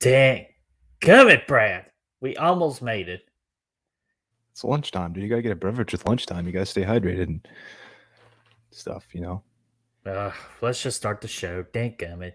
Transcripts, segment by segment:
Dang. Come it, Brad. We almost made it. It's lunchtime, dude. You gotta get a beverage with lunchtime. You gotta stay hydrated and stuff. Let's just start the show. Dang gummit.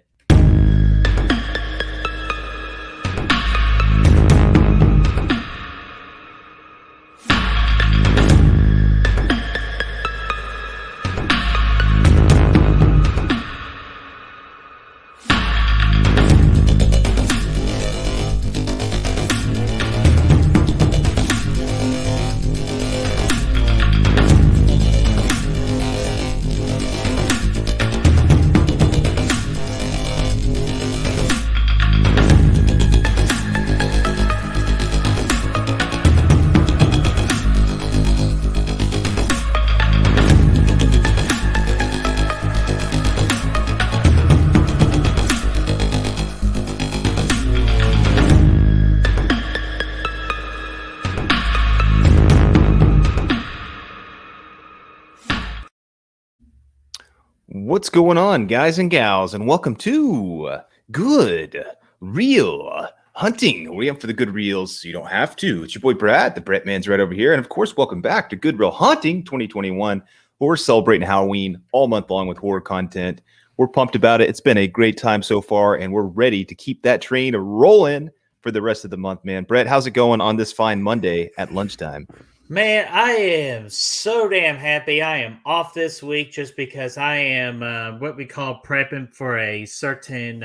What's going on, guys and gals, and welcome to Good Real Hunting. We're up for the good reels, so you don't have to. It's your boy Brad, the Brett Man's right over here, and of course, welcome back to Good Real Hunting 2021. We're celebrating Halloween all month long with horror content. We're pumped about it. It's been a great time so far, and we're ready to keep that train rolling for the rest of the month, man. Brett, how's it going on this fine Monday at lunchtime? Man, I am so damn happy I am off this week just because I am what we call prepping for a certain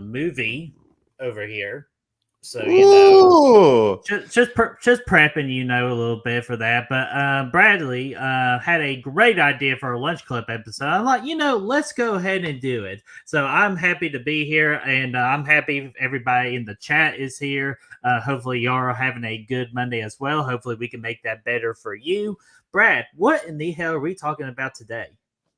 movie over here. So, just prepping, a little bit for that. But Bradley had a great idea for a lunch club episode. I'm like, let's go ahead and do it. So I'm happy to be here, and I'm happy everybody in the chat is here. Hopefully, y'all are having a good Monday as well. Hopefully, we can make that better for you. Brad, what in the hell are we talking about today?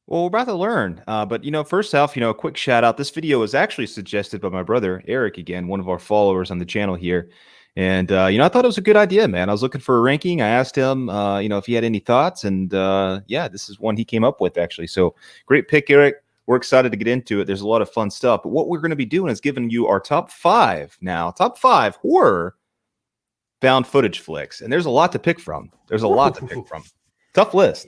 Well, we're about to learn. But first off, a quick shout out. This video was actually suggested by my brother, Eric, again, one of our followers on the channel here. And, I thought it was a good idea, man. I was looking for a ranking. I asked him, if he had any thoughts. And, this is one he came up with, actually. So great pick, Eric. We're excited to get into it. There's a lot of fun stuff. But what we're going to be doing is giving you our top 5 now. Top 5 horror found footage flicks. And there's a lot to pick from. Tough list.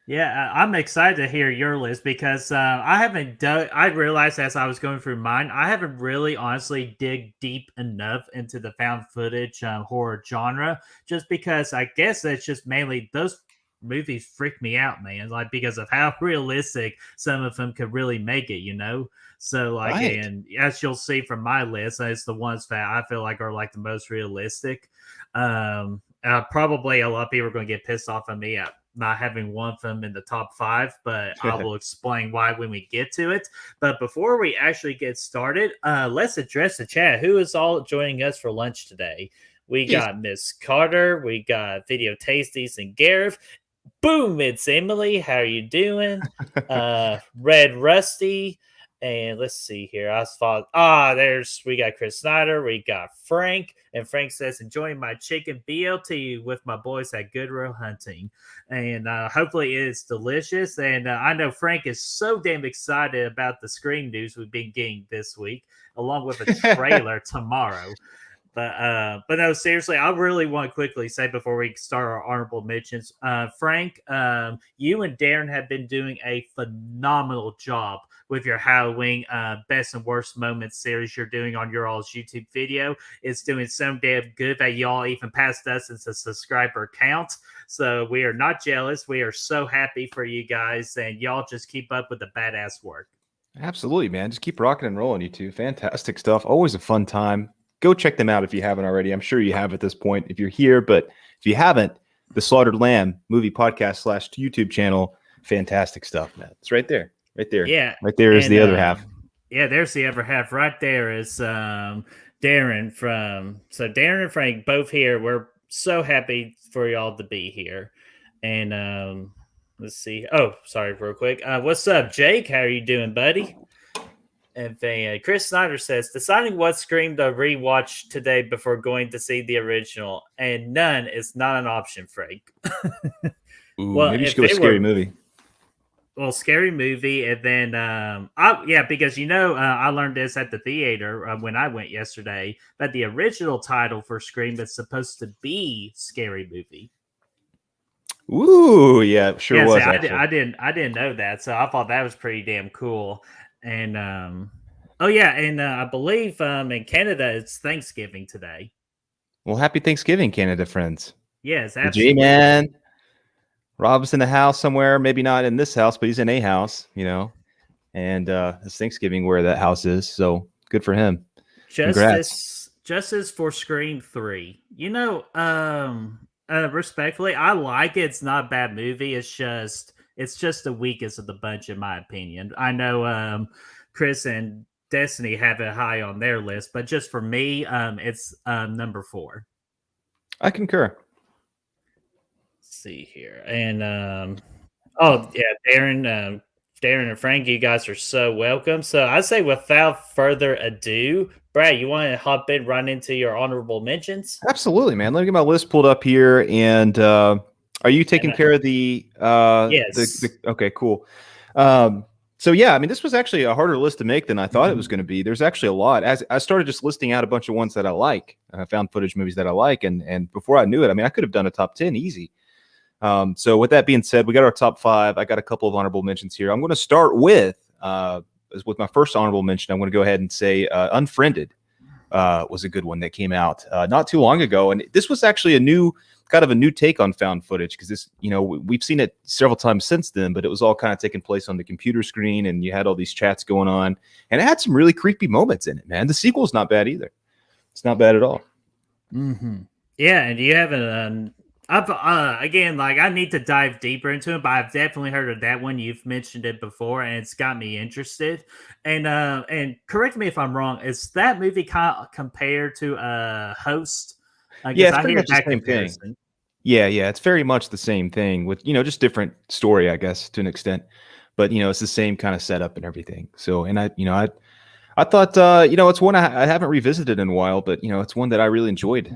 Yeah, I'm excited to hear your list because I realized as I was going through mine, I haven't really honestly dig deep enough into the found footage horror genre, just because I guess that's just mainly those movies freak me out, man. Like, because of how realistic some of them could really make it. So, like, right. And as you'll see from my list, it's the ones that I feel like are like the most realistic. Probably a lot of people are going to get pissed off at me not having one of them in the top 5, but I will explain why when we get to it. But before we actually get started, let's address the chat. Who is all joining us for lunch today? We got Miss Carter, we got Video Tasties and Gareth. Boom, it's Emily. How are you doing? Red Rusty. And let's see here. We got Chris Snyder. We got Frank. And Frank says, enjoying my chicken BLT with my boys at Good Real Hunting. And hopefully it's delicious. And I know Frank is so damn excited about the screen news we've been getting this week, along with a trailer tomorrow. But no, seriously, I really want to quickly say before we start our honorable mentions, Frank, you and Darren have been doing a phenomenal job with your Halloween best and worst moments series you're doing on your all's YouTube video. It's doing so damn good that y'all even passed us as a subscriber count. So we are not jealous. We are so happy for you guys, and y'all just keep up with the badass work. Absolutely, man. Just keep rocking and rolling, you two. Fantastic stuff. Always a fun time. Go check them out if you haven't already. I'm sure you have at this point if you're here, but if you haven't, the Slaughtered Lamb movie podcast / YouTube channel, fantastic stuff, man. It's right there. Right there. Yeah. Right there is the other half. Yeah, there's the other half. Right there is Darren from. So Darren and Frank both here. We're so happy for y'all to be here. And let's see. Oh, sorry, real quick. What's up, Jake? How are you doing, buddy? And then Chris Snyder says, deciding what Scream to rewatch today before going to see the original, and none is not an option, Frank. Ooh, well, maybe you should go with a scary movie. well, scary movie, and then yeah, because I learned this at the theater when I went yesterday that the original title for Scream is supposed to be Scary Movie. Ooh, yeah, sure Yeah, see, was actually. I didn't know that, so I thought that was pretty damn cool. And oh yeah, and I believe in Canada it's Thanksgiving today. Well, happy Thanksgiving, Canada friends. Yes, The J absolutely. Man, Rob's in the house somewhere. Maybe not in this house, but he's in a house, And it's Thanksgiving where that house is. So good for him. Congrats. Justice for Scream 3. Respectfully, I like it. It's not a bad movie. It's just the weakest of the bunch in my opinion. I know Chris and Destiny have it high on their list, but just for me, it's number 4. I concur. Let's see here. And oh yeah, Darren and Frank, you guys are so welcome. So I say without further ado, Brad, you want to hop in right into your honorable mentions? Absolutely, man. Let me get my list pulled up here. And are you And taking care of the yes. okay, cool. So yeah, I mean, this was actually a harder list to make than I thought it was going to be. There's actually a lot. As I started just listing out a bunch of ones that I like, found footage movies that I like, and before I knew it, I mean, I could have done a top 10 easy. So with that being said, we got our top 5. I got a couple of honorable mentions here. I'm going to start with my first honorable mention. I'm going to go ahead and say Unfriended was a good one that came out not too long ago, and this was actually a new take on found footage because this, we've seen it several times since then, but it was all kind of taking place on the computer screen, and you had all these chats going on, and it had some really creepy moments in it. Man, the sequel's not bad either. It's not bad at all. Mm-hmm. Yeah, and you haven't. I've again, like I need to dive deeper into it, but I've definitely heard of that one. You've mentioned it before, and it's got me interested. And correct me if I'm wrong. Is that movie compared to Host? Yeah, Because it's I pretty hear much the that same thing. comparison. Yeah, it's very much the same thing with, just different story, I guess, to an extent. But, it's the same kind of setup and everything. So, and I thought, it's one I haven't revisited in a while, but, it's one that I really enjoyed,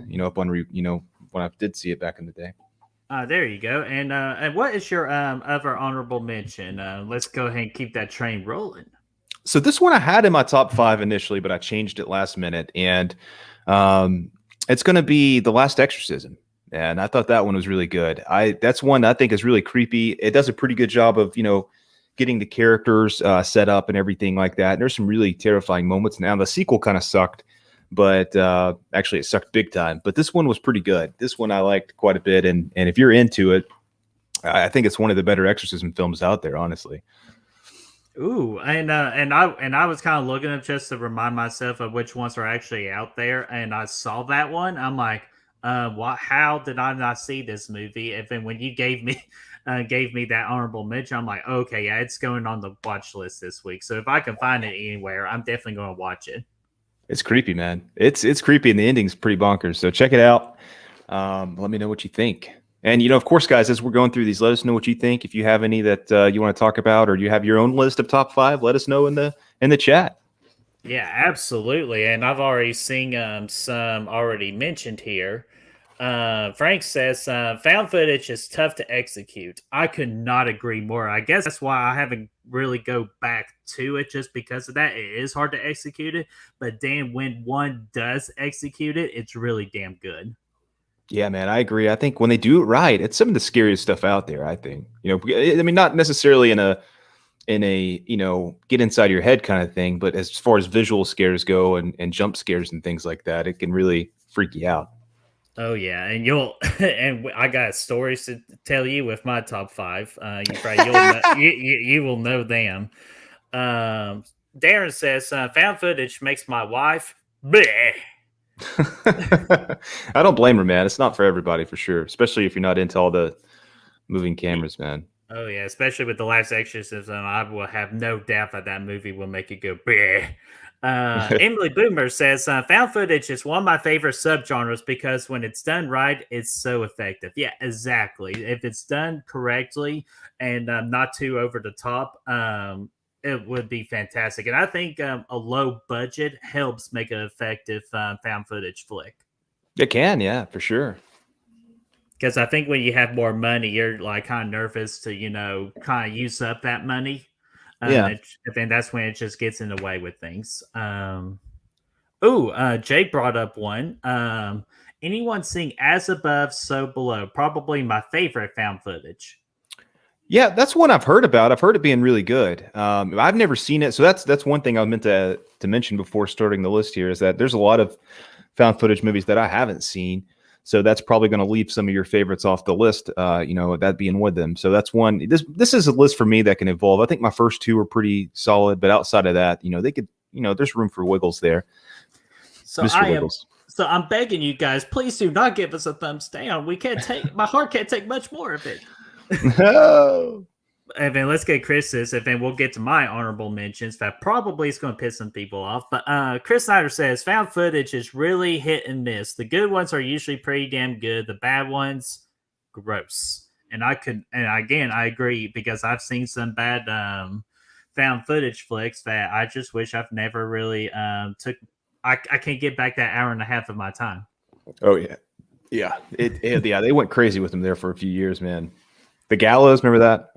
when I did see it back in the day. There you go. And what is your other honorable mention? Let's go ahead and keep that train rolling. So this one I had in my top 5 initially, but I changed it last minute. And it's going to be The Last Exorcism. And I thought that one was really good. That's one I think is really creepy. It does a pretty good job of, getting the characters set up and everything like that. And there's some really terrifying moments. Now the sequel kind of sucked, but actually it sucked big time. But this one was pretty good. This one I liked quite a bit. And if you're into it, I think it's one of the better exorcism films out there, honestly. Ooh, and I was kind of looking up just to remind myself of which ones are actually out there, and I saw that one. I'm like, what? How did I not see this movie? And then when you gave me that honorable mention, I'm like, okay, yeah, it's going on the watch list this week. So if I can find it anywhere, I'm definitely going to watch it. It's creepy, man. It's creepy, and the ending's pretty bonkers. So check it out. Let me know what you think. And, of course, guys, as we're going through these, let us know what you think. If you have any that you want to talk about, or you have your own list of top 5, let us know in the chat. Yeah, absolutely. And I've already seen some already mentioned here. Frank says found footage is tough to execute. I could not agree more. I guess that's why I haven't really go back to it, just because of that. It is hard to execute it, but damn, when one does execute it, it's really damn good. Yeah, man, I agree. I think when they do it right, it's some of the scariest stuff out there. I think, I mean, not necessarily in a get inside your head kind of thing, but as far as visual scares go and jump scares and things like that, it can really freak you out. Oh yeah, and you'll and I got stories to tell you with my top 5. You will know them. Um, Darren says found footage makes my wife bleh. I don't blame her, man. It's not for everybody, for sure, especially if you're not into all the moving cameras, man. Oh yeah, especially with the last exorcism, I will have no doubt that that movie will make it go bleh. Emily Boomer says found footage is one of my favorite subgenres because when it's done right, it's so effective. Yeah, exactly. If it's done correctly and not too over the top, it would be fantastic. And I think a low budget helps make an effective found footage flick. It can, yeah, for sure. Because I think when you have more money, you're like kind of nervous to, kind of use up that money. Yeah. And that's when it just gets in the way with things. Jake brought up one. Anyone seeing As Above, So Below? Probably my favorite found footage. Yeah, that's one I've heard about. I've heard it being really good. I've never seen it, so that's one thing I meant to mention before starting the list here is that there's a lot of found footage movies that I haven't seen. So that's probably going to leave some of your favorites off the list. That being one of them. So that's one. This is a list for me that can evolve. I think my first two are pretty solid, but outside of that, they could, there's room for wiggles there. So So I'm begging you guys, please do not give us a thumbs down. We can't take my heart can't take much more of it. No. And then let's get Chris's, and then we'll get to my honorable mentions. That probably is going to piss some people off. But Chris Snyder says found footage is really hit and miss. The good ones are usually pretty damn good. The bad ones, gross. And I agree because I've seen some bad found footage flicks that I just wish I've never really took. I can't get back that hour and a half of my time. Oh yeah, they went crazy with them there for a few years, man. The Gallows, remember that?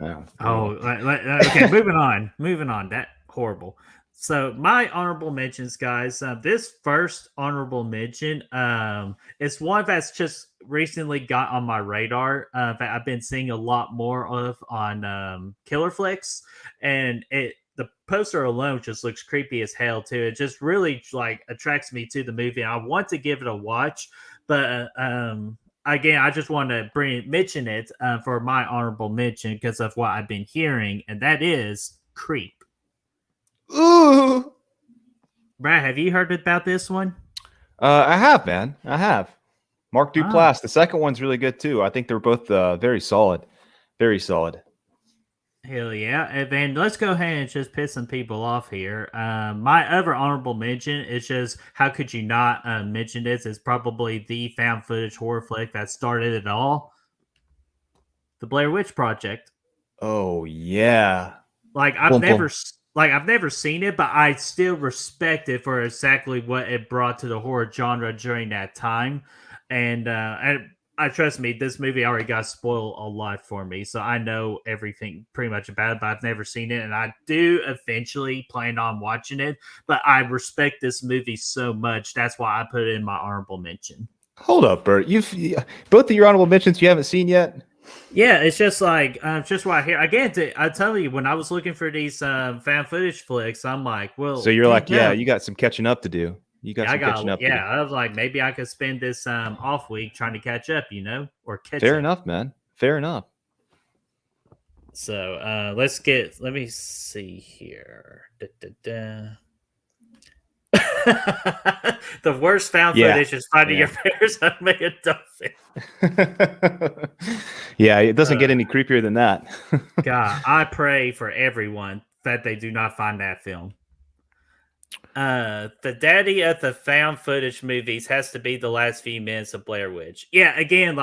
Okay. Moving on. That horrible. So my honorable mentions, guys. This first honorable mention, it's one that's just recently got on my radar. That I've been seeing a lot more of on Killer Flicks, and the poster alone just looks creepy as hell too. It just really attracts me to the movie. And I want to give it a watch, but again, I just want to mention it for my honorable mention because of what I've been hearing, and that is Creep. Ooh, Brad, have you heard about this one? I have, man. I have. Mark Duplass. The second one's really good too. I think they're both very solid. Very solid. Hell yeah. And then let's go ahead and just piss some people off here. My other honorable mention is just how could you not mention this? It's probably the found footage horror flick that started it all. The Blair Witch Project. Oh yeah. I've never seen it, but I still respect it for exactly what it brought to the horror genre during that time. And I trust me, this movie already got spoiled a lot for me, so I know everything pretty much about it, but I've never seen it, and I do eventually plan on watching it, but I respect this movie so much, that's why I put it in my honorable mention. Hold up, Bert. Both of your honorable mentions you haven't seen yet? Yeah, it's just just what I hear. Again, I tell you, when I was looking for these found footage flicks, I'm like, well. So you're like, yeah, you got some catching up to do. I was like, maybe I could spend this off week trying to catch up, or catch Fair up. enough, man. Fair enough. So let me see here. The worst found footage is finding your parents have made a dolphin. Yeah, it doesn't get any creepier than that. God, I pray for everyone that they do not find that film. The daddy of the found footage movies has to be the last few minutes of Blair Witch. Yeah, again,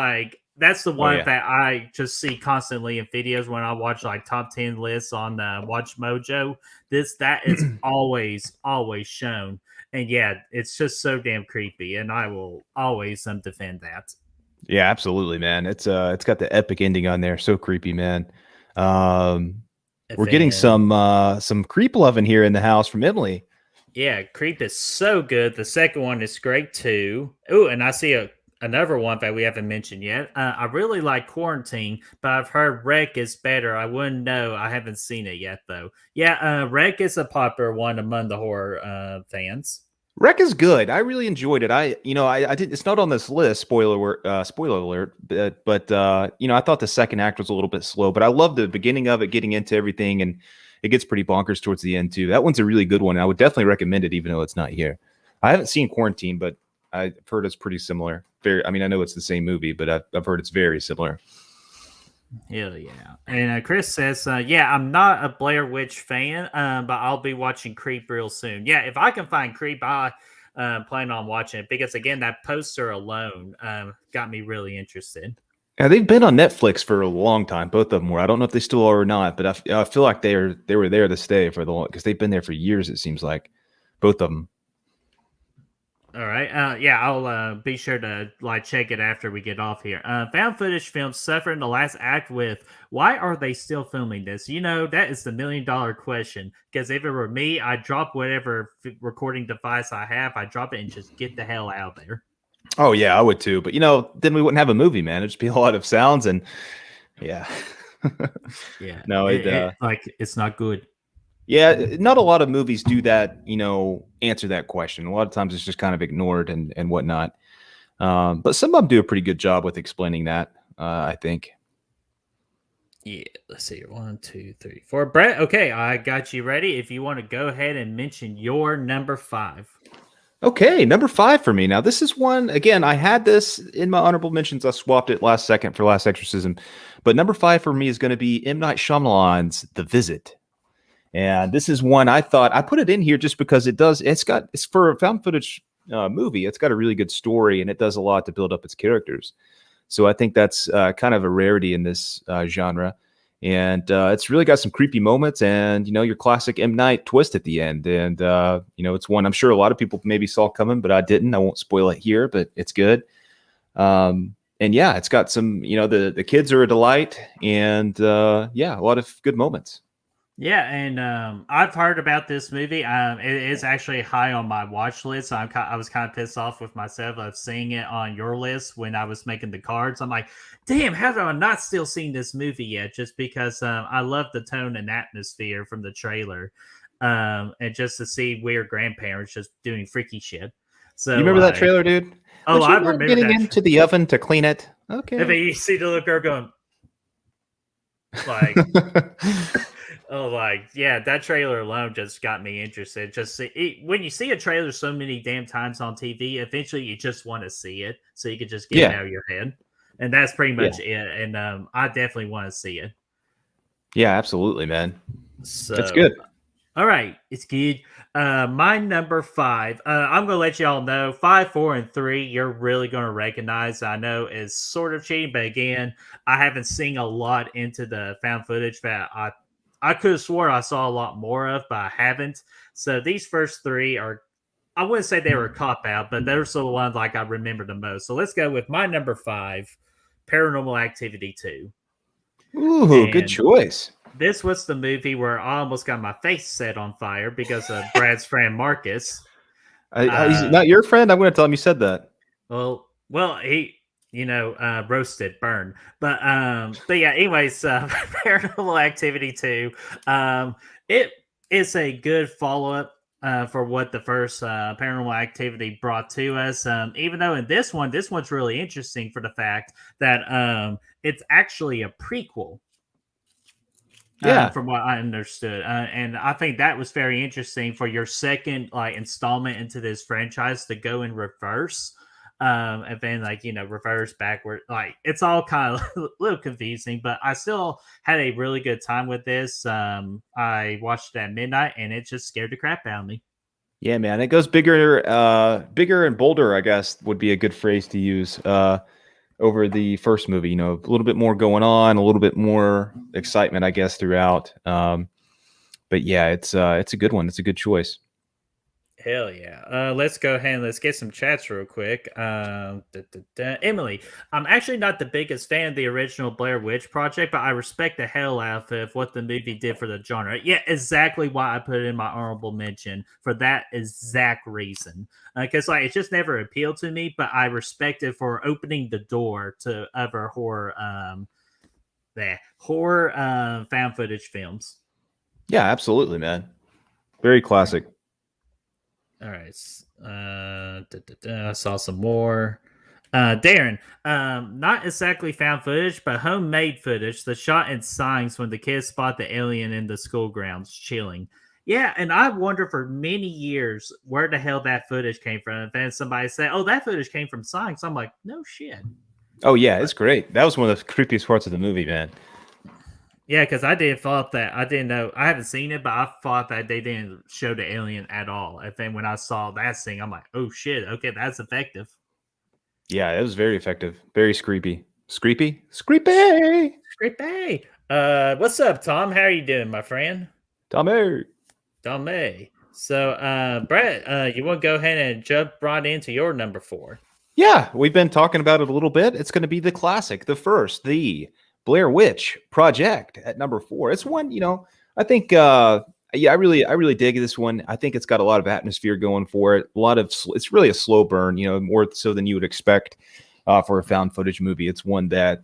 that's the one that I just see constantly in videos when I watch top 10 lists on Watch Mojo. That is always shown, and yeah, it's just so damn creepy, and I will always defend that. Yeah, absolutely, man. It's got the epic ending on there. So creepy, man. We're getting some creep love in here in the house from Emily. Yeah, Creep is so good. The second one is great too. Oh, and I see another one that we haven't mentioned yet. I really like Quarantine, but I've heard Wreck is better. I wouldn't know. I haven't seen it yet though. Yeah, Wreck is a popular one among the horror fans. Wreck is good. I really enjoyed it. I did. It's not on this list. Spoiler alert. But I thought the second act was a little bit slow, but I love the beginning of it, getting into everything, and it gets pretty bonkers towards the end too. That one's a really good one. I would definitely recommend it, even though it's not here. I haven't seen Quarantine, but I've heard it's pretty similar. I know it's the same movie, but I've heard it's very similar. Hell yeah. And Chris says, I'm not a Blair Witch fan, but I'll be watching Creep real soon. Yeah, if I can find Creep, I plan on watching it because, again, that poster alone got me really interested. Yeah, they've been on Netflix for a long time. Both of them were. I don't know if they still are or not, but I feel like they were there to stay for the long because they've been there for years. It seems like both of them. All right. Yeah, I'll be sure to like check it after we get off here. Found footage films suffer in the last act with why are they still filming this? You know, that is the $1 million question. Because if it were me, I'd drop whatever recording device I have, I'd drop it and just get the hell out of there. Oh yeah, I would too. But then we wouldn't have a movie, man. It'd just be a lot of sounds and yeah. Yeah, No, like it's not good. yeah, not a lot of movies do that, answer that question. A lot of times it's just kind of ignored and whatnot. But some of them do a pretty good job with explaining that, I think. Yeah, let's see here. 1, 2, 3, 4. Brett, okay, I got you ready. If you want to go ahead and mention your number 5. Okay, number 5 for me. Now, this is one, again, I had this in my honorable mentions. I swapped it last second for Last Exorcism. But number 5 for me is going to be M. Night Shyamalan's The Visit. And this is one I thought I put it in here just because it's for a found footage movie. It's got a really good story and it does a lot to build up its characters. So I think that's kind of a rarity in this genre. And it's really got some creepy moments and, your classic M. Night twist at the end. And, it's one I'm sure a lot of people maybe saw coming, but I didn't. I won't spoil it here, but it's good. And yeah, it's got some, the kids are a delight and yeah, a lot of good moments. Yeah, and I've heard about this movie. It is actually high on my watch list. So I was kind of pissed off with myself of seeing it on your list when I was making the cards. I'm like, damn, how have I not still seen this movie yet? Just because I love the tone and atmosphere from the trailer, and just to see weird grandparents just doing freaky shit. So You remember that trailer, dude? Oh, Would I you mind remember getting that. into the oven to clean it? I Okay. mean, you see the little girl going like. Oh, like yeah, that trailer alone just got me interested. When you see a trailer so many damn times on TV, eventually you just want to see it, so you can just get it Yeah. out of your head, and that's pretty Yeah. much it. And I definitely want to see it. Yeah, absolutely, man. So That's good. all right, it's good. My number 5. I'm gonna let y'all know 5, 4, and 3. You're really gonna recognize. I know it's sort of cheating, but again, I haven't seen a lot into the found footage that I could have swore I saw a lot more of, but I haven't. So these first 3 are. I wouldn't say they were a cop out, but those are the ones like I remember the most. So let's go with my number 5, Paranormal Activity 2. Ooh, good And choice. this was the movie where I almost got my face set on fire because of Brad's friend Marcus. He's not your friend? I'm going to tell him you said that. Well, he, roasted, burn. But yeah. Anyways, Paranormal Activity 2. It is a good follow up. For what the first Paranormal Activity brought to us, even though in this one's really interesting for the fact that it's actually a prequel. Yeah. From what I understood, and I think that was very interesting for your second like installment into this franchise to go in reverse, and then reverse backward. Like it's all kind of a little confusing, but I still had a really good time with this. I watched it at midnight, and it just scared the crap out of me. Yeah, man. It goes bigger and bolder, I guess would be a good phrase to use. Over the first movie, a little bit more going on, a little bit more excitement, I guess, throughout. But yeah, it's a good one. It's a good choice. Hell yeah. Let's go ahead and let's get some chats real quick. Emily, I'm actually not the biggest fan of the original Blair Witch Project, but I respect the hell out of what the movie did for the genre. Yeah, exactly why I put it in my honorable mention for that exact reason. Because it just never appealed to me, but I respect it for opening the door to other horror found footage films. Yeah, absolutely, man. Very classic. All right. I saw some more. Darren, not exactly found footage, but homemade footage. The shot in signs when the kids spot the alien in the school grounds chilling. Yeah, and I wonder for many years where the hell that footage came from. And then somebody said, "Oh, that footage came from signs." I'm like, "No shit." Oh yeah, it's great. That was one of the creepiest parts of the movie, man. Yeah, because I didn't know. I haven't seen it, but I thought that they didn't show the alien at all. And then when I saw that scene, I'm like, "Oh shit! Okay, that's effective." Yeah, it was very effective. Very screepy. Screepy? Screepy! What's up, Tom? How are you doing, my friend? Tommy! Tommy. So, Brett, you want to go ahead and jump right into your number 4? Yeah, we've been talking about it a little bit. It's going to be the classic, the Blair Witch Project at number 4. It's one, I think, yeah, I really dig this one. I think it's got a lot of atmosphere going for it. It's really a slow burn, more so than you would expect for a found footage movie. It's one that,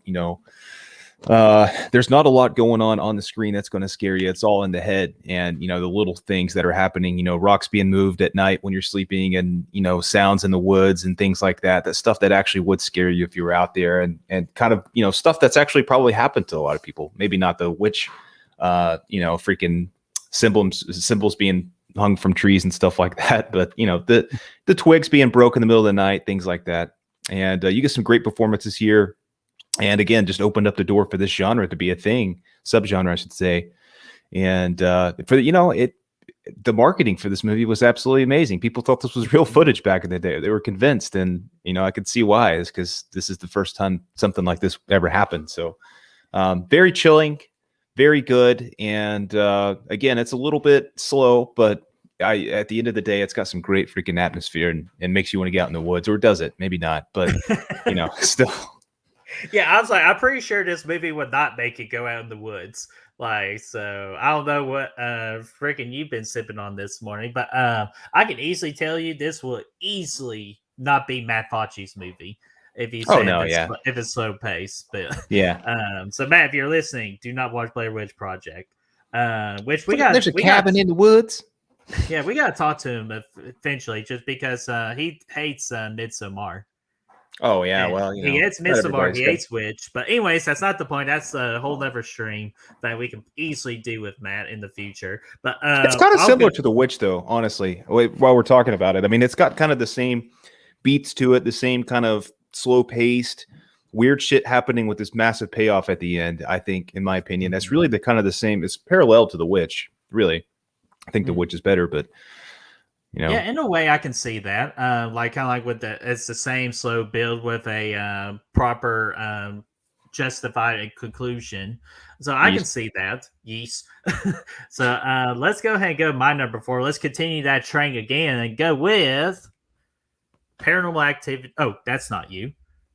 there's not a lot going on the screen that's going to scare you. It's all in the head, and the little things that are happening, rocks being moved at night when you're sleeping, and sounds in the woods and things like that. That stuff that actually would scare you if you were out there, and kind of stuff that's actually probably happened to a lot of people. Maybe not the witch freaking symbols being hung from trees and stuff like that, but the twigs being broke in the middle of the night, things like that. And you get some great performances here. And again, just opened up the door for this genre to be a thing, subgenre, I should say. And the marketing for this movie was absolutely amazing. People thought this was real footage back in the day. They were convinced, and I could see why. Is because this is the first time something like this ever happened. So, very chilling, very good. And again, it's a little bit slow, but at the end of the day, it's got some great freaking atmosphere and makes you want to get out in the woods, or does it? Maybe not, but still. Yeah, I was like, I'm pretty sure this movie would not make you go out in the woods. Like, so I don't know what freaking you've been sipping on this morning, but I can easily tell you this will easily not be Matt Fauci's movie if you say if it's slow paced. But yeah. So Matt, if you're listening, do not watch Blair Witch Project. Which there's a cabin in the woods. Yeah, we got to talk to him eventually, just because he hates Midsommar. Oh yeah, and well, he hates Midsommar, he hates Witch. But anyways, that's not the point. That's a whole other stream that we can easily do with Matt in the future. But it's kind of similar to the Witch, though. Honestly, while we're talking about it, I mean, it's got kind of the same beats to it, the same kind of slow paced, weird shit happening with this massive payoff at the end. I think, in my opinion, that's really the kind of the same. It's parallel to the Witch, really. I think the Witch is better, but. Yeah, in a way, I can see that. Kind of like with it's the same slow build with a proper justified conclusion. So I can see that. Yes. So let's go ahead and go my number 4. Let's continue that train again and go with Paranormal Activity. Oh, that's not you.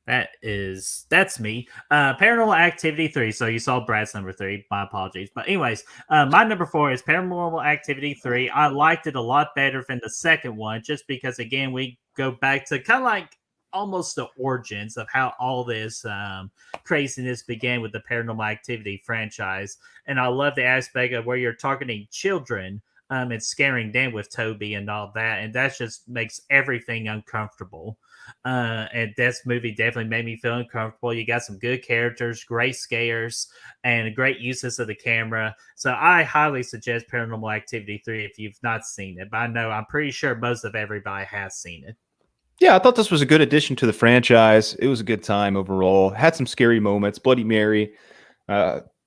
That's me. Paranormal Activity 3. So you saw Brad's number 3. My apologies. But anyways, my number 4 is Paranormal Activity 3. I liked it a lot better than the second one, just because again we go back to kind of like almost the origins of how all this craziness began with the Paranormal Activity franchise. And I love the aspect of where you're targeting children and scaring them with Toby and all that, and that just makes everything uncomfortable. And this movie definitely made me feel uncomfortable. You got some good characters, great scares, and great uses of the camera. So I highly suggest Paranormal Activity 3 if you've not seen it. But I'm pretty sure most of everybody has seen it. Yeah, I thought this was a good addition to the franchise. It was a good time overall. Had some scary moments, Bloody Mary.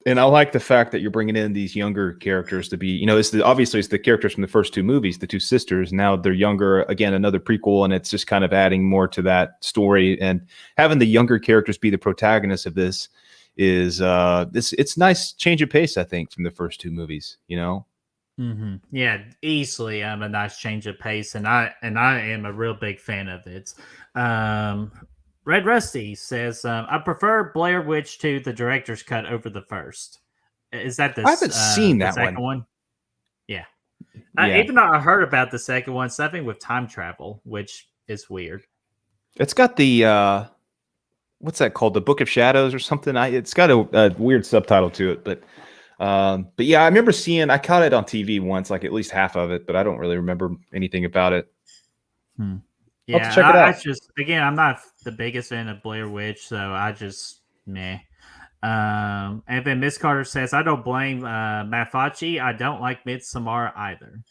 And I like the fact that you're bringing in these younger characters to be, obviously it's the characters from the first 2 movies, the 2 sisters. Now they're younger, again, another prequel, and it's just kind of adding more to that story. And having the younger characters be the protagonists of this is it's nice change of pace, I think, from the first 2 movies. Mm-hmm. Yeah, easily a nice change of pace, and I am a real big fan of it. Red Rusty says, I prefer Blair Witch 2, the director's cut, over the first. Is that I haven't seen that second one. Yeah. Yeah. Even though I heard about the second one, something with time travel, which is weird. It's got the, what's that called? The Book of Shadows or something? It's got a weird subtitle to it, but yeah, I remember I caught it on TV once, like at least half of it, but I don't really remember anything about it. Yeah, I'll have to check it out. I'm not the biggest fan of Blair Witch, so I just meh. And then Miss Carter says, I don't blame Matt Fauci. I don't like Midsommar either.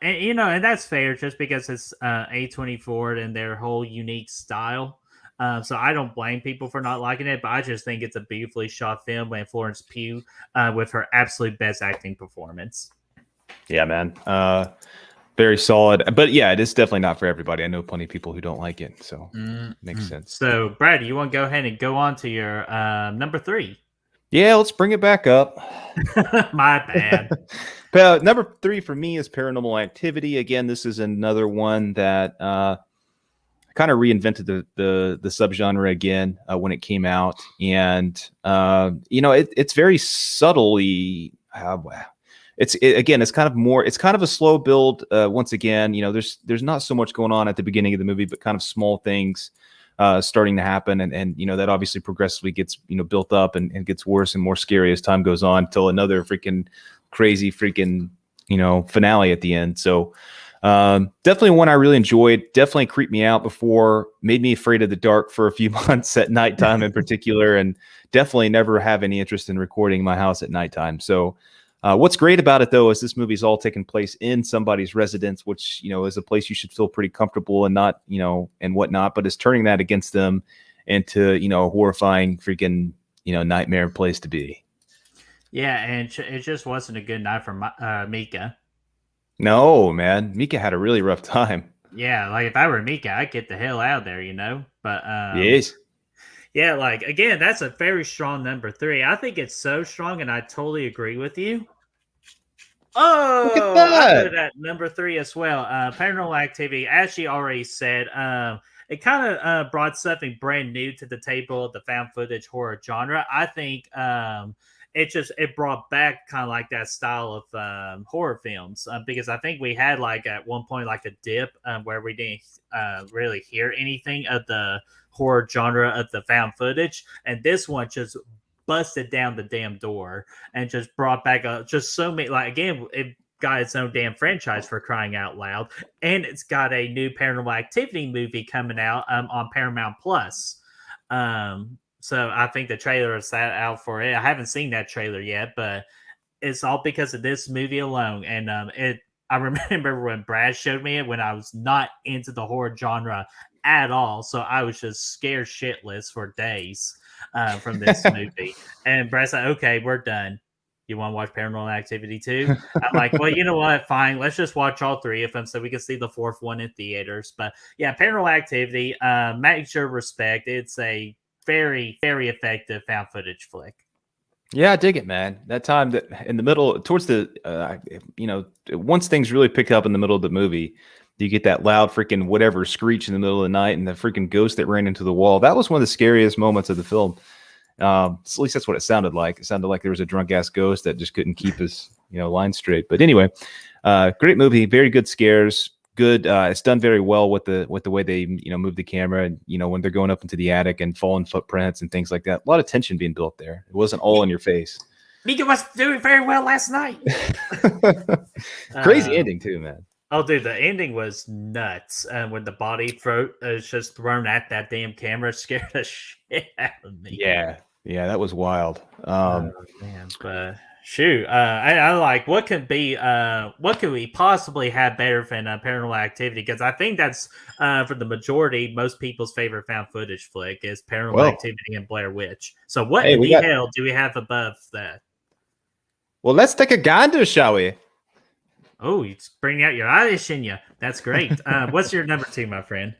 And that's fair, just because it's A24 and their whole unique style. So I don't blame people for not liking it, but I just think it's a beautifully shot film by Florence Pugh with her absolute best acting performance. Yeah, man. Very solid. But yeah, it is definitely not for everybody. I know plenty of people who don't like it, so makes sense. So, Brad, you want to go ahead and go on to your number 3? Yeah, let's bring it back up. My bad. Number 3 for me is Paranormal Activity. Again, this is another one that kind of reinvented the subgenre again when it came out, and it's very subtly. Again, it's kind of more. It's kind of a slow build. Once again, there's not so much going on at the beginning of the movie, but kind of small things starting to happen, and that obviously progressively gets built up and gets worse and more scary as time goes on, till another freaking crazy finale at the end. So definitely one I really enjoyed. Definitely creeped me out before, made me afraid of the dark for a few months at nighttime in particular, and definitely never have any interest in recording my house at nighttime. So what's great about it, though, is this movie's all taking place in somebody's residence, which, is a place you should feel pretty comfortable and not, and whatnot, but is turning that against them into, a horrifying freaking, nightmare place to be. Yeah, and it just wasn't a good night for Mika. No, man. Mika had a really rough time. Yeah, like if I were Mika, I'd get the hell out of there, But Yes. yeah, like again, that's a very strong number 3. I think it's so strong, and I totally agree with you. Look at Oh, that. I put it at number 3 as well. Paranormal Activity, as she already said, it kind of brought something brand new to the table of the found footage horror genre. I think it brought back kind of like that style of horror films, because I think we had like at one point like a dip where we didn't really hear anything of the horror genre of the found footage, and this one just busted down the damn door and just brought back just so many, like, again, it got its own damn franchise, for crying out loud, and it's got a new Paranormal Activity movie coming out on Paramount Plus. So I think the trailer is out for it. I haven't seen that trailer yet, but it's all because of this movie alone. And I remember when Brad showed me it when I was not into the horror genre at all, so I was just scared shitless for days from this movie. And Brad's like, "Okay, we're done. You want to watch Paranormal Activity 2?" I'm like, "Well, you know what? Fine. Let's just watch all 3 of them so we can see the 4th one in theaters." But yeah, Paranormal Activity, make sure respect. It's a very, very effective found footage flick. Yeah, I dig it, man. That time that in the middle, towards the, once things really pick up in the middle of the movie, you get that loud freaking whatever screech in the middle of the night and the freaking ghost that ran into the wall. That was one of the scariest moments of the film. At least that's what it sounded like. It sounded like there was a drunk ass ghost that just couldn't keep his, line straight. But anyway, great movie, very good scares. Good. It's done very well with the way they move the camera, and when they're going up into the attic and falling footprints and things like that. A lot of tension being built there. It wasn't all in your face. Mika was doing very well last night. Crazy ending too, man. Oh, dude, the ending was nuts. When the body is just thrown at that damn camera, scared the shit out of me. Yeah, that was wild. Oh man, but shoot, I like what could we possibly have better than Paranormal Activity? Because I think that's for the majority, most people's favorite found footage flick is Paranormal Activity and Blair Witch. So what in the hell do we have above that? Well, let's take a gander, shall we? Oh, you bring out your Irish in you. That's great. What's your number 2, my friend?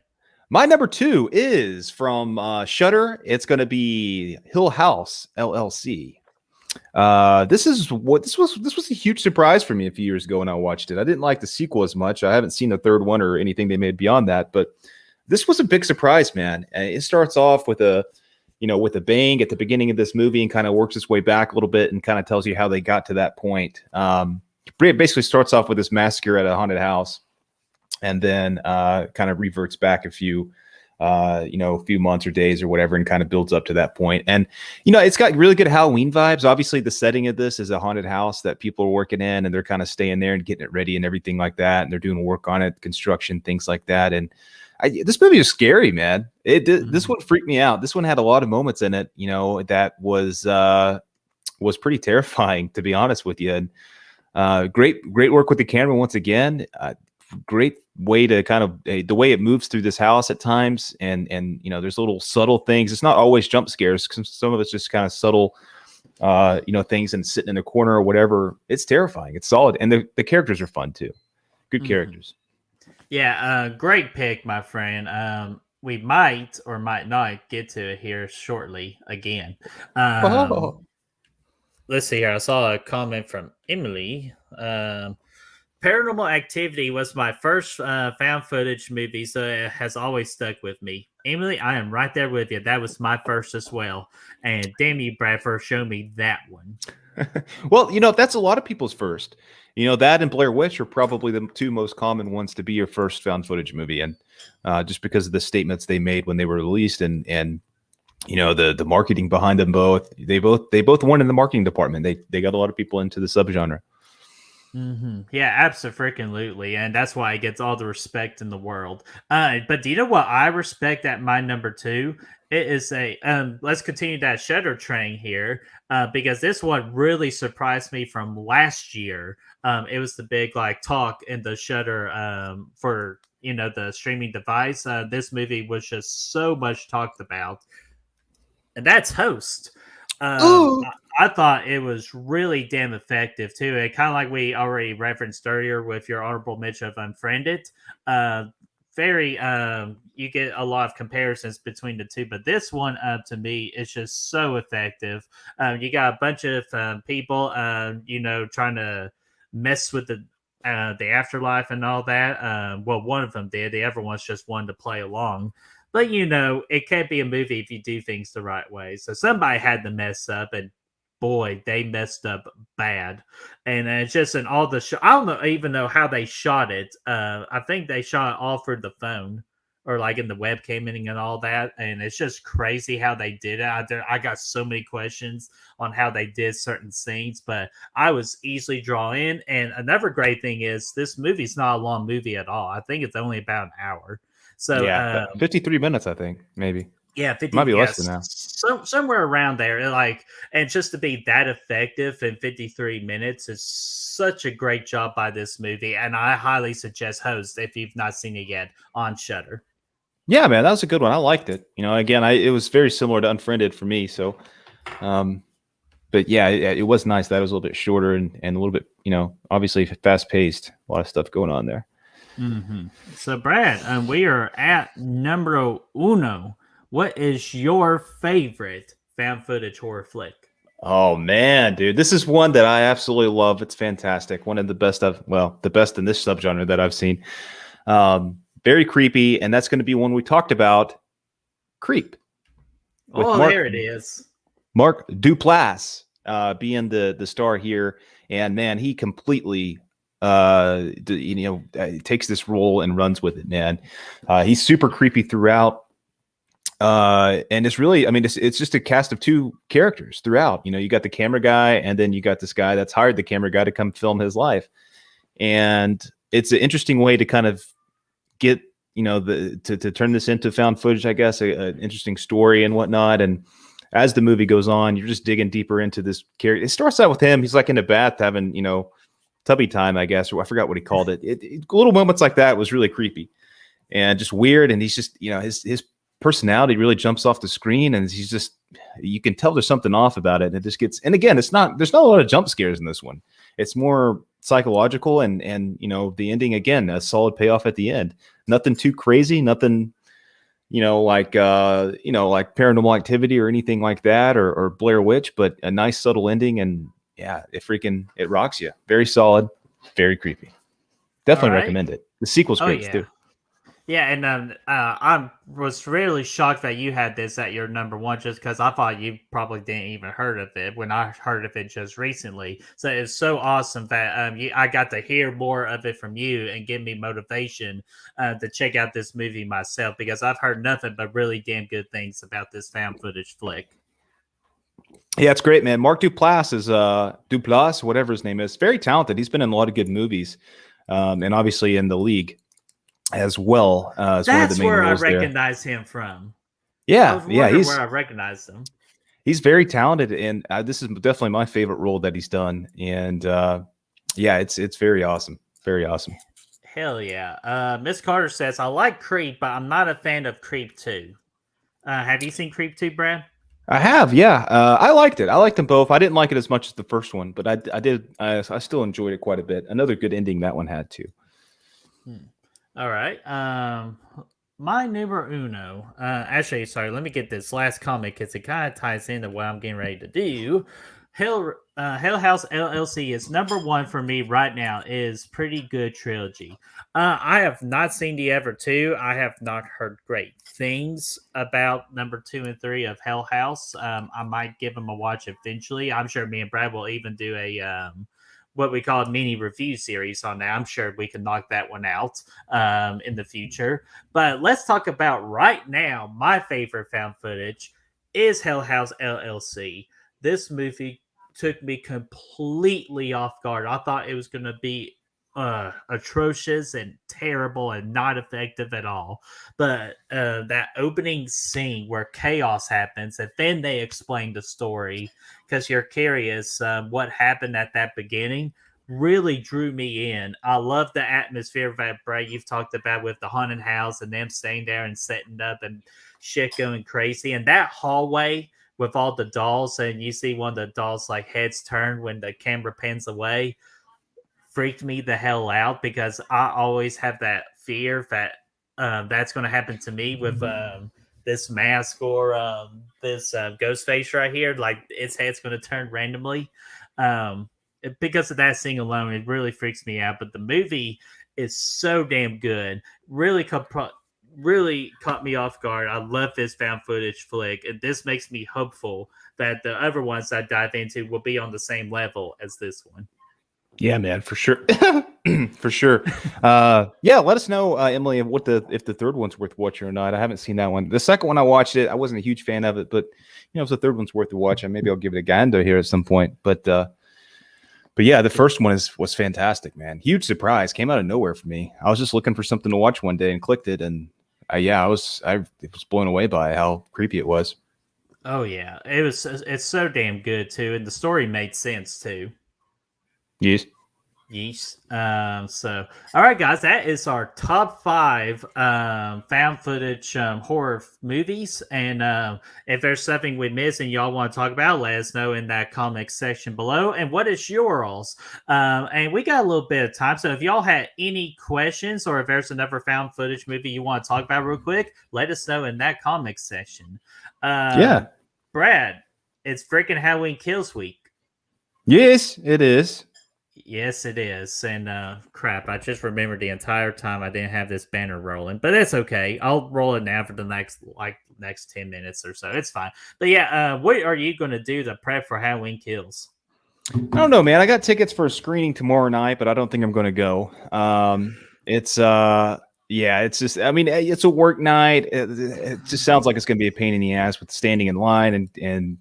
My number 2 is from Shudder. It's going to be Hill House LLC. This was a huge surprise for me a few years ago when I watched it. I didn't like the sequel as much. I haven't seen the 3rd one or anything they made beyond that, but this was a big surprise, man. It starts off with a bang at the beginning of this movie and kind of works its way back a little bit and kind of tells you how they got to that point. It basically starts off with this massacre at a haunted house, and then kind of reverts back a few months or days or whatever, and kind of builds up to that point. And it's got really good Halloween vibes. Obviously, the setting of this is a haunted house that people are working in, and they're kind of staying there and getting it ready and everything like that, and they're doing work on it, construction, things like that. And this movie is scary, man. This one freaked me out. This one had a lot of moments in it, that was pretty terrifying, to be honest with you. And great work with the camera once again. Great way to kind of the way it moves through this house at times, and there's little subtle things. It's not always jump scares. Some of it's just kind of subtle, things and sitting in a corner or whatever. It's terrifying. It's solid, and the characters are fun too. Good characters. Yeah, great pick, my friend. We might or might not get to it here shortly again. let's see here. I saw a comment from Emily. Paranormal Activity was my first found footage movie, so it has always stuck with me. Emily, I am right there with you. That was my first as well. And damn you, Brad, for showing me that one. Well, that's a lot of people's first. That and Blair Witch are probably the two most common ones to be your first found footage movie, and just because of the statements they made when they were released, and the marketing behind them both, they both won in the marketing department. They got a lot of people into the subgenre. Yeah, absolutely, and that's why it gets all the respect in the world. But do you know what I respect at my number two? It is a let's continue that Shutter train here, because this one really surprised me from last year. It was the big like talk in the Shutter for the streaming device. This movie was just so much talked about, and that's Host. Ooh. I thought it was really damn effective too. It kind of like we already referenced earlier with your honorable mention of Unfriended. Uh, very, you get a lot of comparisons between the two, but this one, to me, is just so effective. You got a bunch of people, trying to mess with the afterlife and all that. Well, one of them did. The other one's just wanted to play along. But it can't be a movie if you do things the right way. So somebody had to mess up, and boy, they messed up bad. And it's just in all the I don't even know how they shot it. I think they shot it all through the phone or like in the webcaming and all that. And it's just crazy how they did it. I got so many questions on how they did certain scenes, but I was easily drawn in. And another great thing is this movie's not a long movie at all. I think it's only about an hour. So Yeah, 53 minutes, I think, maybe. yeah, It might 50, be less than yes. that. Somewhere around there. Like, and just to be that effective in 53 minutes is such a great job by this movie. And I highly suggest Host if you've not seen it yet on Shutter. Yeah, man, that was a good one. I liked it. Again, it was very similar to Unfriended for me. So, but yeah, it was nice. That was a little bit shorter and a little bit, obviously fast paced. A lot of stuff going on there. So, Brad, we are at numero uno. What is your favorite found footage horror flick? Oh man, dude, this is one that I absolutely love. It's fantastic. One of the best the best in this subgenre that I've seen. Very creepy, and that's going to be one we talked about. Creep. There it is. Mark Duplass being the star here, and man, he completely takes this role and runs with it. Man, he's super creepy throughout. And it's really, I mean, it's just a cast of two characters throughout. You got the camera guy, and then you got this guy that's hired the camera guy to come film his life. And it's an interesting way to kind of get, to turn this into found footage, I guess, an interesting story and whatnot. And as the movie goes on, you're just digging deeper into this character. It starts out with him. He's like in a bath having, tubby time, I guess, or I forgot what he called it. Little moments like that was really creepy and just weird. And he's just, his personality really jumps off the screen, and he's just, you can tell there's something off about it. And it just gets, and again, there's not a lot of jump scares in this one. It's more psychological, and the ending, again, a solid payoff at the end. Nothing too crazy, nothing, like Paranormal Activity or anything like that, or Blair Witch, but a nice subtle ending. And yeah, it rocks you. Very solid, very creepy. Definitely recommend it. The sequel's great too. Yeah, and I was really shocked that you had this at your number one, just because I thought you probably didn't even heard of it when I heard of it just recently. So it's so awesome that I got to hear more of it from you and give me motivation to check out this movie myself, because I've heard nothing but really damn good things about this found footage flick. Yeah, it's great, man. Mark Duplass is Duplass, whatever his name is, very talented. He's been in a lot of good movies, and obviously in The League as well. That's where I recognize him from. Yeah, he's where I recognize him. He's very talented, and this is definitely my favorite role that he's done. And yeah, it's very awesome, very awesome. Hell yeah. Miss Carter says, I like Creep, but I'm not a fan of Creep 2. Have you seen Creep 2, Brad? I have, yeah. I liked it. I liked them both. I didn't like it as much as the first one, but I did. I still enjoyed it quite a bit. Another good ending that one had too. All right. My numero uno. Actually, sorry. Let me get this last comment because it kind of ties into what I'm getting ready to do. Hell House LLC is number one for me right now. Is pretty good trilogy. I have not seen the ever two. I have not heard great things about number 2 and 3 of Hell House. I might give them a watch eventually. I'm sure me and Brad will even do a what we call a mini review series on that. I'm sure we can knock that one out in the future. But let's talk about right now. My favorite found footage is Hell House LLC. This movie took me completely off guard. I thought it was going to be atrocious and terrible and not effective at all. But that opening scene where chaos happens and then they explain the story because you're curious what happened at that beginning really drew me in. I love the atmosphere that Brad you've talked about with the haunted house and them staying there and setting up and shit going crazy. And that hallway with all the dolls, and you see one of the dolls like heads turn when the camera pans away, freaked me the hell out because I always have that fear that that's going to happen to me with this mask or this ghost face right here. Like its head's going to turn randomly. Because of that scene alone, it really freaks me out. But the movie is so damn good. Really caught me off guard. I love this found footage flick, and this makes me hopeful that the other ones I dive into will be on the same level as this one. Yeah, man, for sure. For sure. Yeah, let us know, Emily, if the third one's worth watching or not. I haven't seen that one. The second one I watched it, I wasn't a huge fan of it, but if the third one's worth a watch, maybe I'll give it a gander here at some point. But yeah, the first one was fantastic, man. Huge surprise, came out of nowhere for me. I was just looking for something to watch one day and clicked it, and I was blown away by how creepy it was. Oh yeah, it's so damn good too, and the story made sense too. Yes. Yes. So, all right, guys, that is our top 5 found footage horror movies. And if there's something we missed and y'all want to talk about, let us know in that comment section below. And what is yours? And we got a little bit of time. So, if y'all had any questions or if there's another found footage movie you want to talk about real quick, let us know in that comment section. Yeah. Brad, it's freaking Halloween Kills Week. Yes, it is. Yes, it is. And crap, I just remembered the entire time I didn't have this banner rolling, but it's okay. I'll roll it now for the next 10 minutes or so. It's fine. But yeah, what are you going to do to prep for Halloween Kills? I don't know, man. I got tickets for a screening tomorrow night, but I don't think I'm going to go. It's it's just, it's a work night. It just sounds like it's going to be a pain in the ass with standing in line and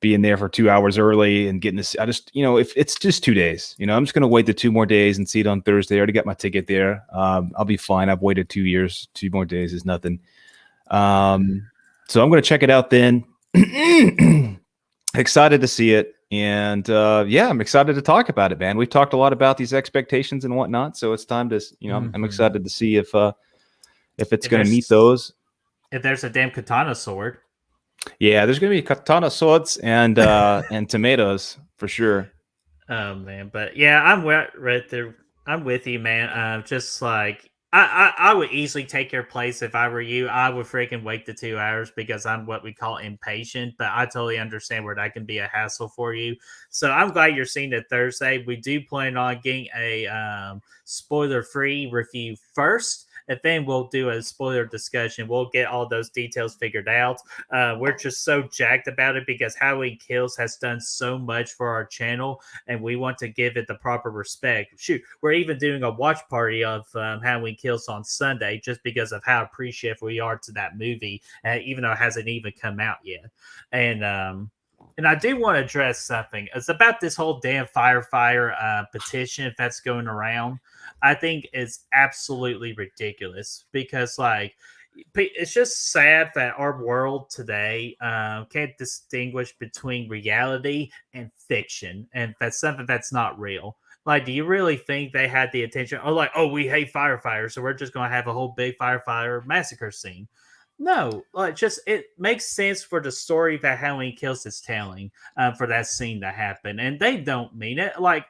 being there for 2 hours early and getting this. I just, if it's just 2 days, I'm just going to wait the 2 more days and see it on Thursday. I already got my ticket there. I'll be fine. I've waited 2 years. 2 more days is nothing. So I'm going to check it out then. Excited to see it. And I'm excited to talk about it, man. We've talked a lot about these expectations and whatnot. So it's time to, I'm excited to see if it's going to meet those. If there's a damn katana sword. Yeah, there's gonna be katana swords and tomatoes for sure. Oh man, but yeah, I'm right there. I'm with you, man. Just like I would easily take your place if I were you. I would freaking wait the 2 hours because I'm what we call impatient. But I totally understand where that can be a hassle for you. So I'm glad you're seeing it Thursday. We do plan on getting a spoiler-free review first. And then we'll do a spoiler discussion. We'll get all those details figured out. We're just so jacked about it because Halloween Kills has done so much for our channel, and we want to give it the proper respect. Shoot, we're even doing a watch party of Halloween Kills on Sunday just because of how appreciative we are to that movie, even though it hasn't even come out yet. And I do want to address something. It's about this whole damn firefighter petition that's going around. I think it's absolutely ridiculous because, like, it's just sad that our world today can't distinguish between reality and fiction, and that's something that's not real. Like, do you really think they had the attention? Oh, like, oh, we hate firefighters, so we're just going to have a whole big firefighter massacre scene. No, like just it makes sense for the story that Halloween Kills is telling for that scene to happen, and they don't mean it. Like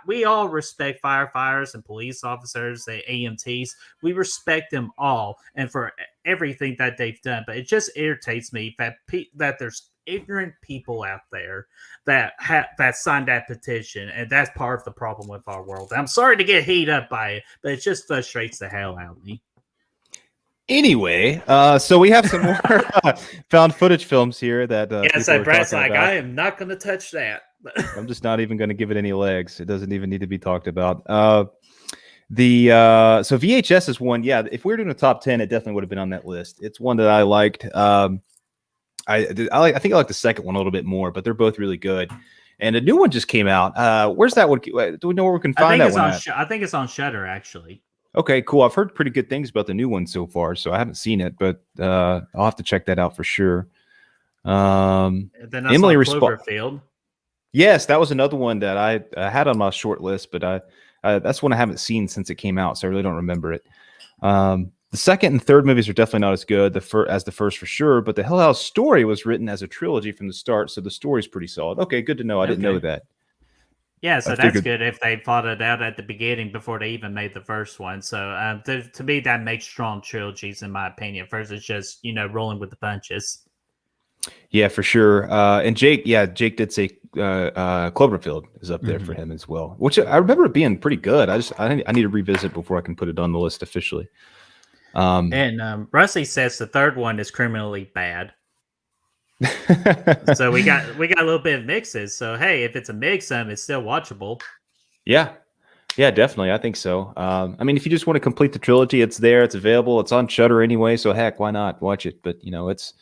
we all respect firefighters and police officers, the AMTs. We respect them all, and for everything that they've done. But it just irritates me that there's ignorant people out there that that signed that petition, and that's part of the problem with our world. I'm sorry to get heated up by it, but it just frustrates the hell out of me. Anyway, so we have some more found footage films here that Yeah, people so are Brad's talking like, about. I am not going to touch that. I'm just not even going to give it any legs. It doesn't even need to be talked about. So VHS is one. Yeah, if we were doing a top 10, it definitely would have been on that list. It's one that I liked. I think I like the second one a little bit more, but they're both really good. And a new one just came out. Where's that one? Do we know where we can find that one at? I think it's on Shudder, actually. Okay, cool. I've heard pretty good things about the new one so far, so I haven't seen it, but I'll have to check that out for sure. Then I Emily saw Cloverfield. Yes, that was another one that I had on my short list, but that's one I haven't seen since it came out, so I really don't remember it. The second and third movies are definitely not as good as the first for sure, but the Hell House story was written as a trilogy from the start, so the story's pretty solid. Okay, good to know. I didn't know that. Yeah, so that's good if they thought it out at the beginning before they even made the first one. So to me, that makes strong trilogies, in my opinion. First, it's just, rolling with the punches. Yeah, for sure. And Jake did say Cloverfield is up there for him as well, which I remember it being pretty good. I need to revisit before I can put it on the list officially. And Rusty says the third one is criminally bad. So we got a little bit of mixes. So hey, if it's a mix, it's still watchable. Yeah, definitely. I think so. I mean, if you just want to complete the trilogy, it's there. It's available. It's on Shudder anyway. So heck, why not watch it? But it's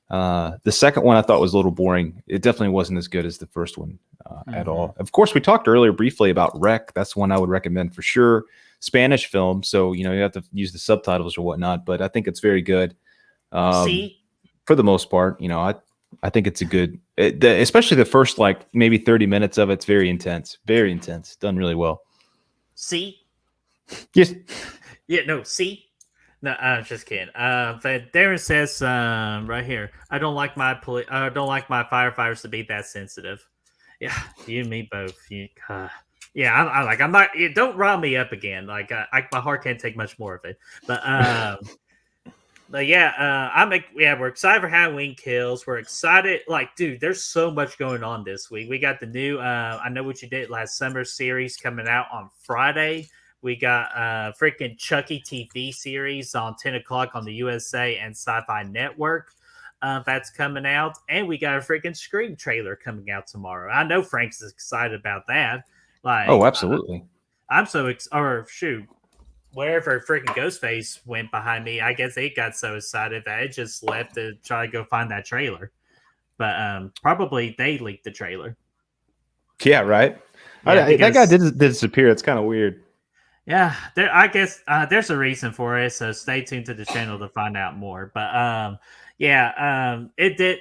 the second one I thought was a little boring. It definitely wasn't as good as the first one at all. Of course, we talked earlier briefly about Rec. That's one I would recommend for sure. Spanish film, so you have to use the subtitles or whatnot. But I think it's very good. For the most part, I think it's a good, especially the first maybe 30 minutes of it's very intense, done really well. Yes. Yeah. No. No, I'm just kidding. But Darren says right here, I don't like my firefighters to be that sensitive. Yeah, you and me both. Yeah, I'm not. Don't rile me up again. My heart can't take much more of it. But yeah, we're excited for Halloween Kills. We're excited. Dude, there's so much going on this week. We got the new I Know What You Did Last Summer series coming out on Friday. We got freaking Chucky TV series on 10 o'clock on the USA and Sci-Fi Network. That's coming out. And we got a freaking Scream trailer coming out tomorrow. I know Frank's excited about that. Oh, absolutely. I'm so shoot. Wherever freaking Ghostface went behind me, I guess it got so excited that it just left to try to go find that trailer. But probably they leaked the trailer. Yeah, right. Yeah, that guy did disappear. It's kind of weird. Yeah, I guess there's a reason for it. So stay tuned to the channel to find out more. But it did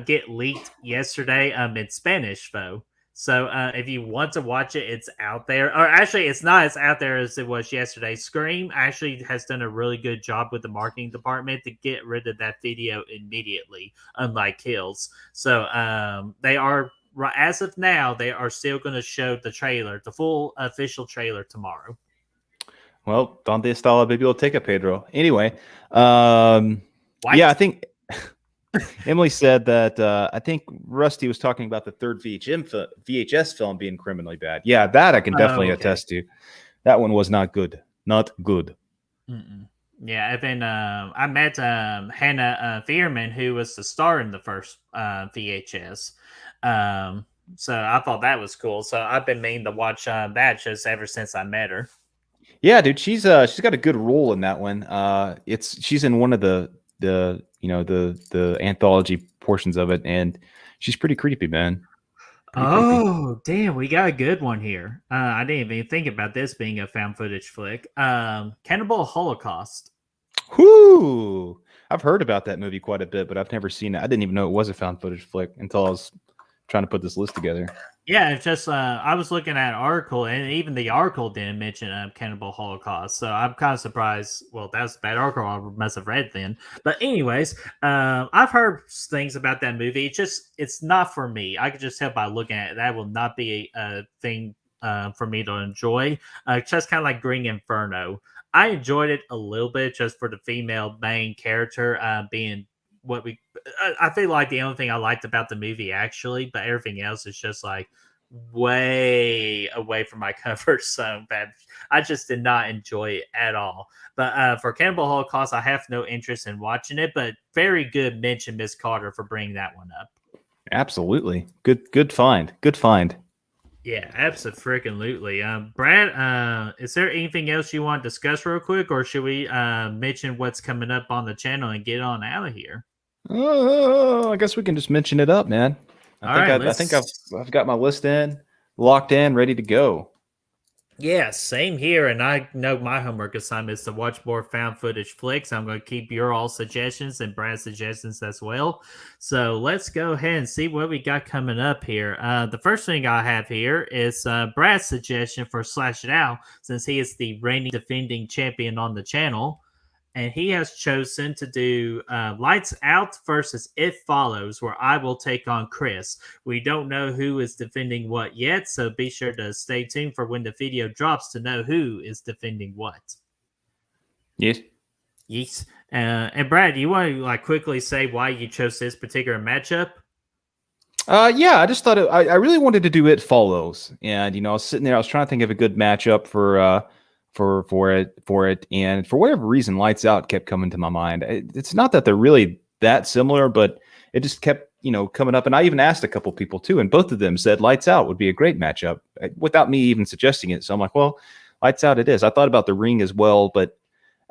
get leaked yesterday in Spanish though. So if you want to watch it, it's out there. Or actually, it's not as out there as it was yesterday. Scream actually has done a really good job with the marketing department to get rid of that video immediately, unlike Kills. So they are, as of now, they are still going to show the trailer, the full official trailer tomorrow. Well, donde está la biblioteca, Pedro? Anyway, yeah, I think... Emily said that I think Rusty was talking about the third VHS film being criminally bad. Yeah, that I can definitely attest to. That one was not good. Not good. Yeah, and then I met Hannah Thierman, who was the star in the first VHS. So I thought that was cool. So I've been meaning to watch that just ever since I met her. Yeah, dude, she's got a good role in that one. She's in one of the anthology portions of it, and she's pretty creepy, man. Creepy. Damn, we got a good one here. I didn't even think about this being a found footage flick. Cannibal Holocaust. Whoo! I've heard about that movie quite a bit, but I've never seen it. I didn't even know it was a found footage flick until I was trying to put this list together. Yeah, it's just I was looking at an article, and even the article didn't mention Cannibal Holocaust. So I'm kind of surprised. Well, that was a bad article I must have read then. But anyways, I've heard things about that movie. It's not for me. I could just tell by looking at it. That will not be a thing for me to enjoy. Just kind of like Green Inferno. I enjoyed it a little bit just for the female main character being what we I feel like the only thing I liked about the movie actually, but everything else is just like way away from my comfort zone. But I just did not enjoy it at all. But for Cannibal Holocaust, I have no interest in watching it. But very good mention, Miss Carter, for bringing that one up. Absolutely. Good find. Good find. Yeah, absolutely. Brad, is there anything else you want to discuss real quick, or should we mention what's coming up on the channel and get on out of here? I guess we can just mention it up, man. I think I've got my list locked in, ready to go. Yeah, same here. And I know my homework assignment is to watch more found footage flicks. I'm going to keep your all suggestions and Brad's suggestions as well. So let's go ahead and see what we got coming up here. The first thing I have here is Brad's suggestion for Slash It Out, since he is the reigning defending champion on the channel. And he has chosen to do Lights Out versus It Follows, where I will take on Chris. We don't know who is defending what yet, so be sure to stay tuned for when the video drops to know who is defending what. Yes. Yes. And Brad, you want to quickly say why you chose this particular matchup? Yeah, I just thought I really wanted to do It Follows, and I was sitting there, I was trying to think of a good matchup for it, and for whatever reason, Lights Out kept coming to my mind. It's not that they're really that similar, but it just kept coming up, and I even asked a couple people too, and both of them said Lights Out would be a great matchup without me even suggesting it. So I'm like, well, Lights Out it is. I thought about The Ring as well, but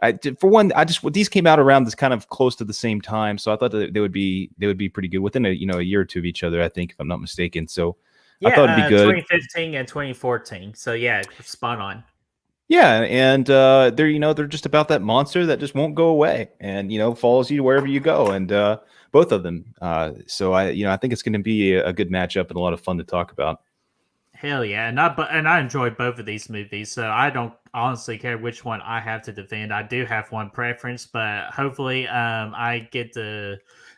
these came out around this kind of close to the same time, so I thought that they would be pretty good within a year or two of each other, I think, if I'm not mistaken. So yeah, I thought it'd be good. 2015 and 2014. So yeah, spot on. Yeah, and they're just about that monster that just won't go away, and follows you wherever you go, and both of them. So I think it's going to be a good matchup and a lot of fun to talk about. Hell yeah, and I enjoy both of these movies, so I don't honestly care which one I have to defend. I do have one preference, but hopefully I get to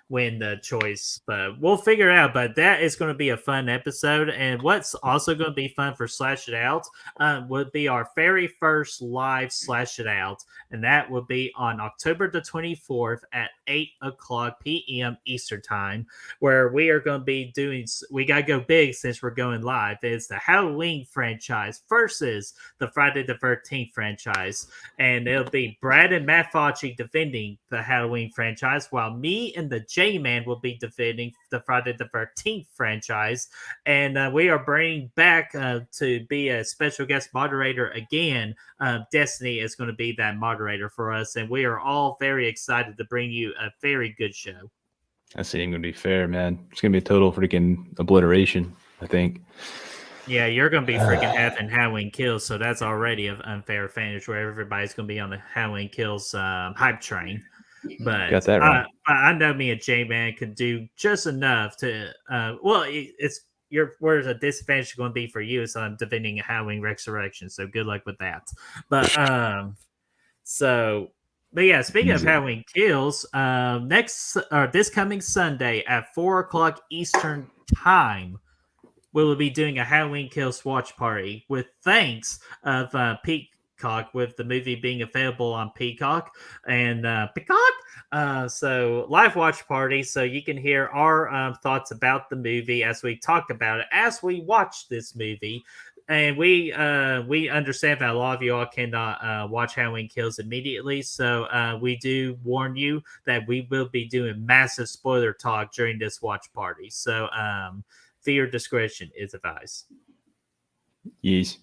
win the choice, but we'll figure it out. But that is going to be a fun episode, and what's also going to be fun for Slash It Out would be our very first live Slash It Out, and that will be on October the 24th at 8:00 p.m. Eastern time, where we are going to be doing, we got to go big since we're going live. It's the Halloween franchise versus the Friday the 13th franchise, and it'll be Brad and Matt Fauci defending the Halloween franchise, while me and the J-Man will be defending the Friday the 13th franchise. And we are bringing back to be a special guest moderator again. Destiny is going to be that moderator for us, and we are all very excited to bring you a very good show. That's ain't going to be fair, man. It's going to be a total freaking obliteration, I think. Yeah, you're going to be freaking having Halloween Kills, so that's already an unfair advantage where everybody's going to be on the Halloween Kills hype train. But got that right. I know me and J-Man could do just enough to it's where's a disadvantage going to be for you is I'm defending a Halloween Resurrection, so good luck with that. But yeah, speaking of Halloween Kills, this coming Sunday at 4:00 Eastern time, we will be doing a Halloween Kills watch party with thanks of Peacock, with the movie being available on Peacock and Peacock. So live watch party, so you can hear our thoughts about the movie as we talk about it as we watch this movie. And we understand that a lot of you all cannot watch Halloween Kills immediately, so we do warn you that we will be doing massive spoiler talk during this watch party. So fear discretion is advised. Yes,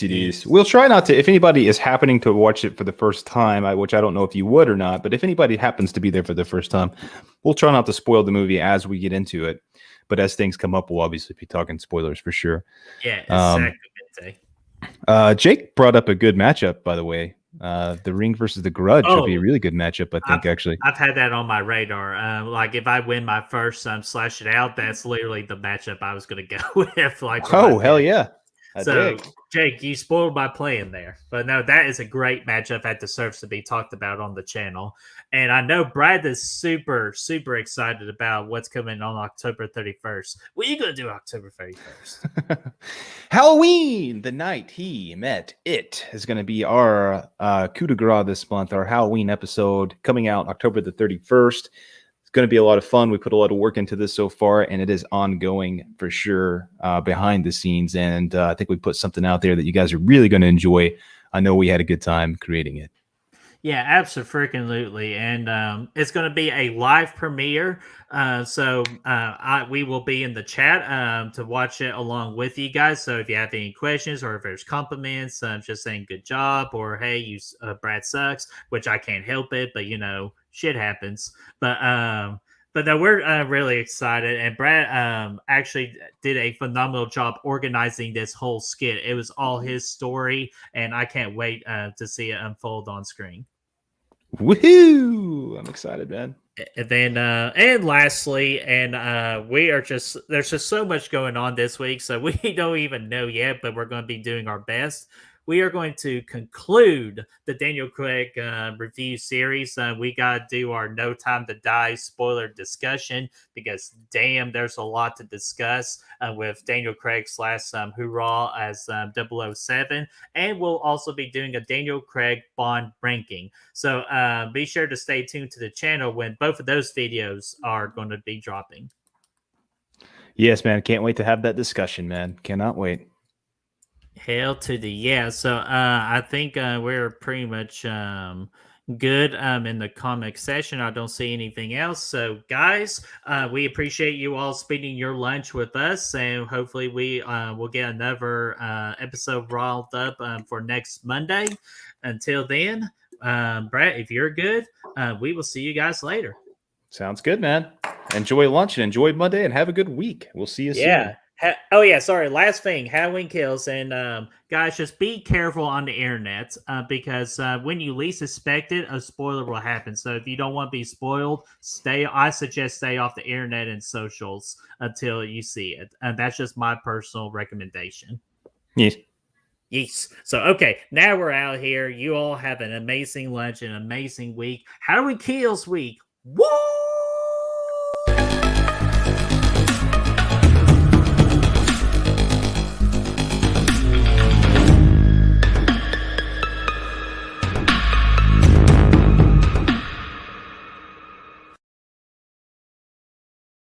it is. We'll try not to. If anybody is happening to watch it for the first time, which I don't know if you would or not, but if anybody happens to be there for the first time, we'll try not to spoil the movie as we get into it. But as things come up, we'll obviously be talking spoilers for sure. Yeah, exactly. Jake brought up a good matchup, by the way. The Ring versus the Grudge would be a really good matchup, I think. I've had that on my radar. Like if I win my first Slash It Out, that's literally the matchup I was going to go with. Hell yeah! Jake, you spoiled my plan there, but no, that is a great matchup that deserves to be talked about on the channel. And I know Brad is super, super excited about what's coming on October 31st. What are you going to do October 31st? Halloween, the night he met it, is going to be our coup de grace this month, our Halloween episode coming out October the 31st. It's going to be a lot of fun. We put a lot of work into this so far, and it is ongoing for sure behind the scenes. And I think we put something out there that you guys are really going to enjoy. I know we had a good time creating it. Yeah, absolutely, and it's going to be a live premiere. We will be in the chat to watch it along with you guys. So if you have any questions or if there's compliments, just saying good job or hey, Brad sucks, which I can't help it, but shit happens. But no, we're really excited, and Brad actually did a phenomenal job organizing this whole skit. It was all his story, and I can't wait to see it unfold on screen. Woohoo! I'm excited, man. And then, and lastly, there's just so much going on this week, so we don't even know yet, but we're going to be doing our best. We are going to conclude the Daniel Craig review series. We got to do our No Time to Die spoiler discussion because, damn, there's a lot to discuss with Daniel Craig's last hoorah as 007. And we'll also be doing a Daniel Craig Bond ranking. So be sure to stay tuned to the channel when both of those videos are going to be dropping. Yes, man. Can't wait to have that discussion, man. Cannot wait. Hell to the yeah. So I think we're pretty much good in the comic session. I don't see anything else. So guys, we appreciate you all spending your lunch with us, and hopefully we will get another episode rolled up for next Monday. Until then, Brett, if you're good, we will see you guys later. Sounds good, man. Enjoy lunch and enjoy Monday and have a good week. We'll see you soon. Oh yeah, sorry. Last thing, Halloween Kills, and guys, just be careful on the internet because when you least expect it, a spoiler will happen. So if you don't want to be spoiled, I suggest stay off the internet and socials until you see it. And that's just my personal recommendation. Yes. So okay, now we're out here. You all have an amazing lunch, an amazing week. Halloween Kills week. Woo!